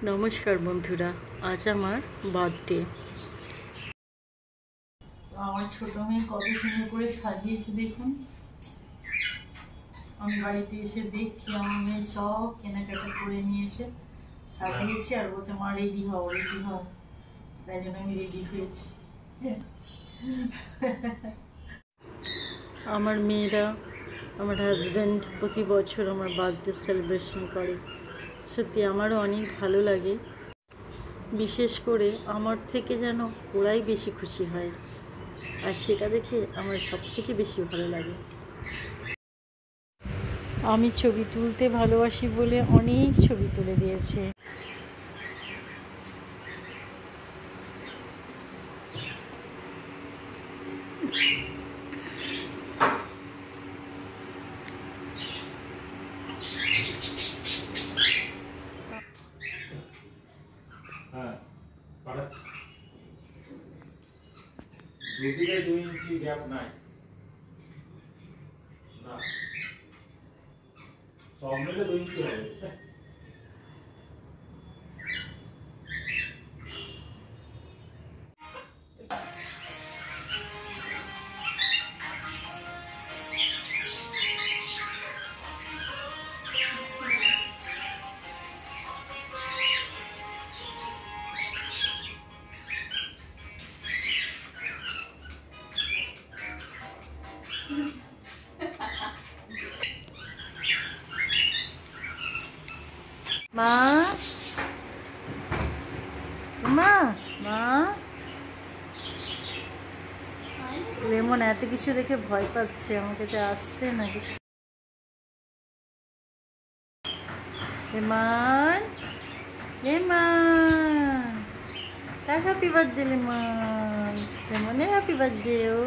নমস্কার বন্ধুরা, আজ আমার বার্থডে। তো আমার ছোট মেয়ে কত সুন্দর করে সাজিয়েছে দেখুন। আমি বাড়িতে এসে দেখছি আমার মেয়ে সব কেনাকাটা করে নিয়ে এসে সাজিয়েছে আর বলছে মা রেডি হও রেডি হও, তাই জন্য আমি রেডি হয়েছি। আমার মেয়েরা, আমার হাজব্যান্ড প্রতি বছর আমার বার্থডে সেলিব্রেশন করে। সত্যি আমারও অনেক ভালো লাগে, বিশেষ করে আমার থেকে যেন ওরাই বেশি খুশি হয়, আর সেটা দেখে আমার সব থেকে বেশি ভালো লাগে। আমি ছবি তুলতে ভালোবাসি বলে অনেক ছবি তুলে দিয়েছে। দুদিকে 2 ইঞ্চি গ্যাপ নাই না, সব মিলে 2 ইঞ্চি হবে। মা মা মা লেমন এত কিছু দেখে ভয় পাচ্ছে, আমার কাছে আসছে নাকি। লেমন লেমন তার হ্যাপি বার্থডে। লেমন লেমনের হ্যাপি বার্থডে। ও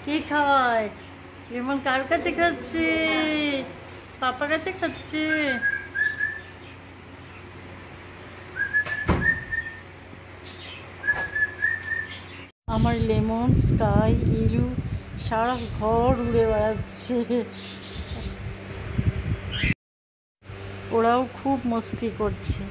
কি খাওয়ায় লেমন? কার কাছে খাচ্ছে? পাপার কাছে খাচ্ছে। আমার লেমন স্কাই ইলু সারা ঘর উড়ে বেড়াচ্ছে। ওরাও খুব মস্তি করছে।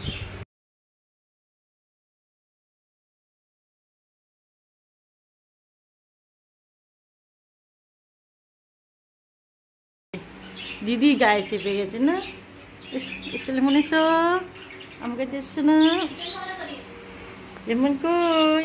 দিদি গায়ে চেপে গেছে না? এসে লেমন এসো, আমার কাছে এসছো না? লেমন কই?